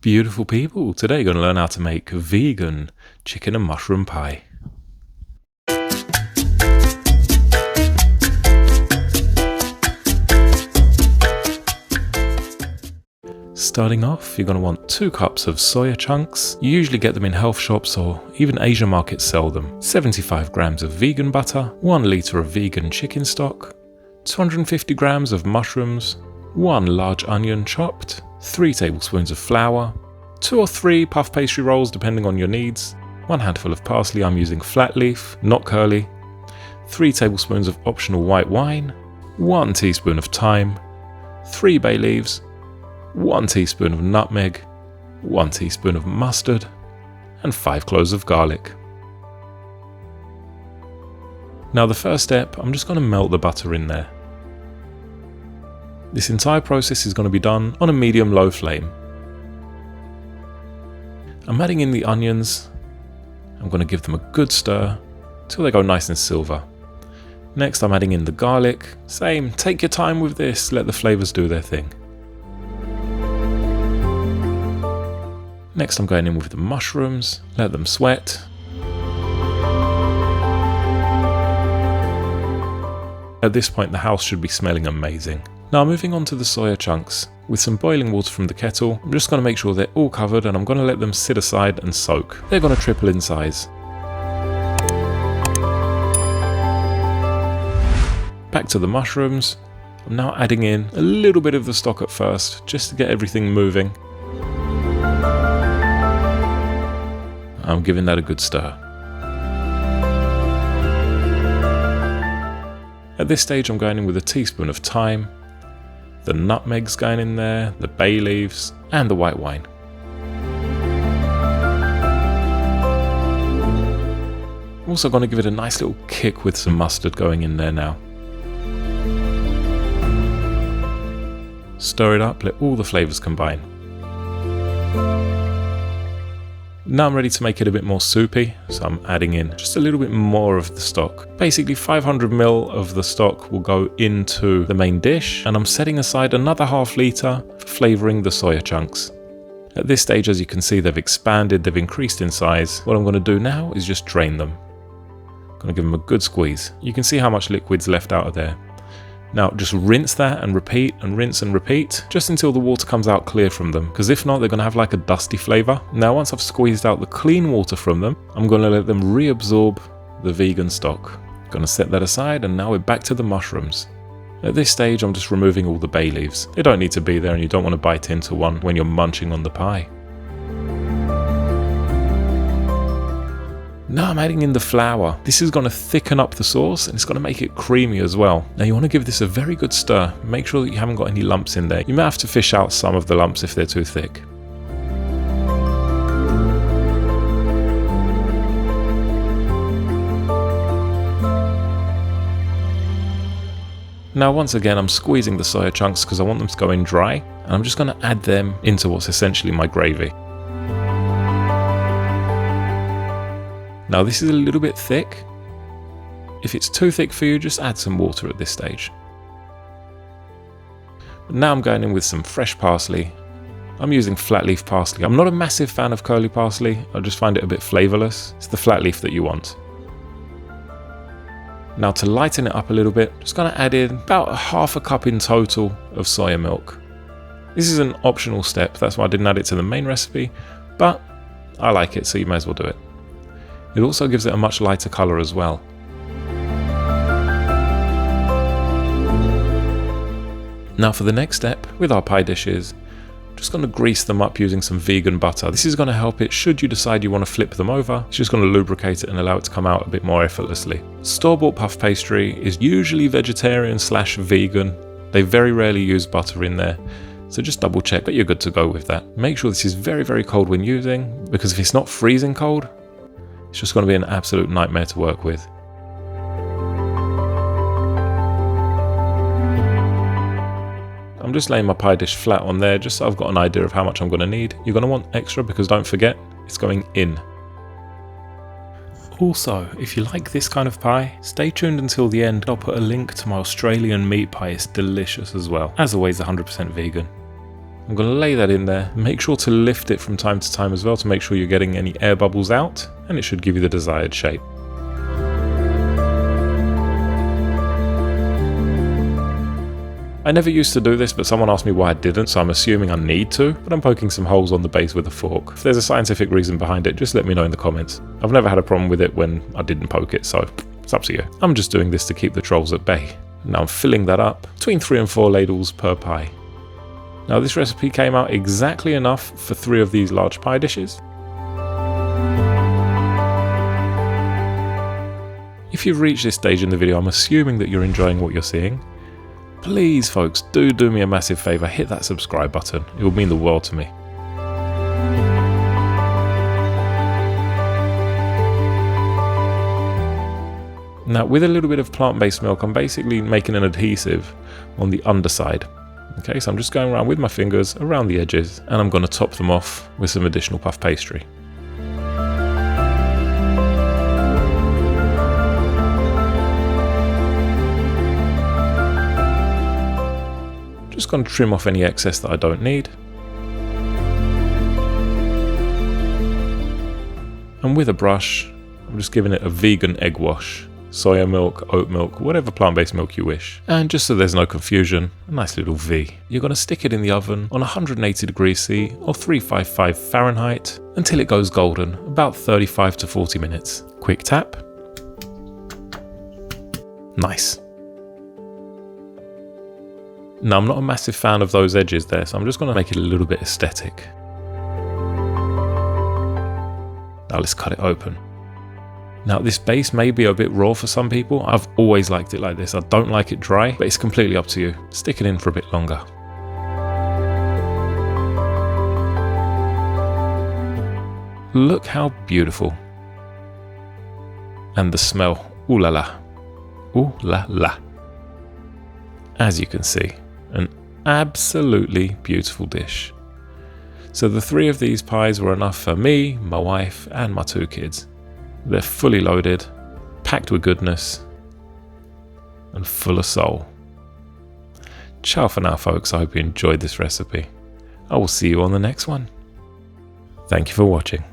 Beautiful people, today you're going to learn how to make vegan chicken and mushroom pie. Starting off, you're going to want 2 cups of soya chunks. You usually get them in health shops or even Asian markets sell them. 75 grams of vegan butter, 1 litre of vegan chicken stock, 250 grams of mushrooms, 1 large onion chopped, 3 tablespoons of flour, 2 or 3 puff pastry rolls depending on your needs, 1 handful of parsley, I'm using flat leaf, not curly, 3 tablespoons of optional white wine, 1 teaspoon of thyme, 3 bay leaves, 1 teaspoon of nutmeg, 1 teaspoon of mustard, and 5 cloves of garlic. Now the first step, I'm just going to melt the butter in there. This entire process is going to be done on a medium-low flame. I'm adding in the onions. I'm going to give them a good stir till they go nice and silver. Next I'm adding in the garlic. Same, take your time with this, let the flavours do their thing. Next I'm going in with the mushrooms, let them sweat. At this point the house should be smelling amazing. Now moving on to the soya chunks. With some boiling water from the kettle, I'm just going to make sure they're all covered and I'm going to let them sit aside and soak. They're going to triple in size. Back to the mushrooms. I'm now adding in a little bit of the stock at first, just to get everything moving. I'm giving that a good stir. At this stage I'm going in with a teaspoon of thyme, the nutmeg's going in there, the bay leaves, and the white wine. I'm also going to give it a nice little kick with some mustard going in there now. Stir it up, let all the flavours combine. Now I'm ready to make it a bit more soupy, so I'm adding in just a little bit more of the stock. Basically 500 ml of the stock will go into the main dish, and I'm setting aside another ½ litre for flavouring the soya chunks. At this stage, as you can see, they've expanded, they've increased in size. What I'm going to do now is just drain them. I'm going to give them a good squeeze. You can see how much liquid's left out of there. Now just rinse that and repeat and rinse and repeat just until the water comes out clear from them, because if not they're going to have like a dusty flavour. Now once I've squeezed out the clean water from them, I'm going to let them reabsorb the vegan stock. I'm going to set that aside, and now we're back to the mushrooms. At this stage I'm just removing all the bay leaves. They don't need to be there and you don't want to bite into one when you're munching on the pie. Now I'm adding in the flour. This is going to thicken up the sauce and it's going to make it creamy as well. Now you want to give this a very good stir. Make sure that you haven't got any lumps in there. You may have to fish out some of the lumps if they're too thick. Now once again I'm squeezing the soya chunks because I want them to go in dry, and I'm just going to add them into what's essentially my gravy. Now this is a little bit thick. If it's too thick for you, just add some water at this stage. But now I'm going in with some fresh parsley. I'm using flat leaf parsley. I'm not a massive fan of curly parsley, I just find it a bit flavourless. It's the flat leaf that you want. Now to lighten it up a little bit, just going to add in about ½ cup in total of soya milk. This is an optional step, that's why I didn't add it to the main recipe, but I like it, so you may as well do it. It also gives it a much lighter colour as well. Now for the next step, with our pie dishes, I'm just going to grease them up using some vegan butter. This is going to help it should you decide you want to flip them over. It's just going to lubricate it and allow it to come out a bit more effortlessly. Store-bought puff pastry is usually vegetarian/vegan. They very rarely use butter in there. So just double check that you're good to go with that. Make sure this is very, very cold when using, because if it's not freezing cold, it's just going to be an absolute nightmare to work with. I'm just laying my pie dish flat on there just so I've got an idea of how much I'm going to need. You're going to want extra because don't forget, it's going in. Also, if you like this kind of pie, stay tuned until the end. I'll put a link to my Australian meat pie, it's delicious as well. As always, 100% vegan. I'm going to lay that in there. Make sure to lift it from time to time as well to make sure you're getting any air bubbles out, and it should give you the desired shape. I never used to do this, but someone asked me why I didn't, so I'm assuming I need to, but I'm poking some holes on the base with a fork. If there's a scientific reason behind it, just let me know in the comments. I've never had a problem with it when I didn't poke it, so it's up to you. I'm just doing this to keep the trolls at bay. Now I'm filling that up between 3 and 4 ladles per pie. Now this recipe came out exactly enough for 3 of these large pie dishes. If you've reached this stage in the video, I'm assuming that you're enjoying what you're seeing. Please folks, do me a massive favour, hit that subscribe button, it will mean the world to me. Now with a little bit of plant-based milk, I'm basically making an adhesive on the underside. Okay, so I'm just going around with my fingers around the edges, and I'm going to top them off with some additional puff pastry. Just going to trim off any excess that I don't need. And with a brush, I'm just giving it a vegan egg wash. Soya milk, oat milk, whatever plant-based milk you wish. And just so there's no confusion, a nice little V. You're going to stick it in the oven on 180 degrees C or 355 Fahrenheit until it goes golden, about 35 to 40 minutes. Quick tap. Nice. Now I'm not a massive fan of those edges there, so I'm just going to make it a little bit aesthetic. Now let's cut it open. Now this base may be a bit raw for some people. I've always liked it like this. I don't like it dry, but it's completely up to you. Stick it in for a bit longer. Look how beautiful. And the smell, ooh la la. Ooh la la. As you can see, an absolutely beautiful dish. So the 3 of these pies were enough for me, my wife, and my 2 kids. They're fully loaded, packed with goodness, and full of soul. Ciao for now, folks. I hope you enjoyed this recipe. I will see you on the next one. Thank you for watching.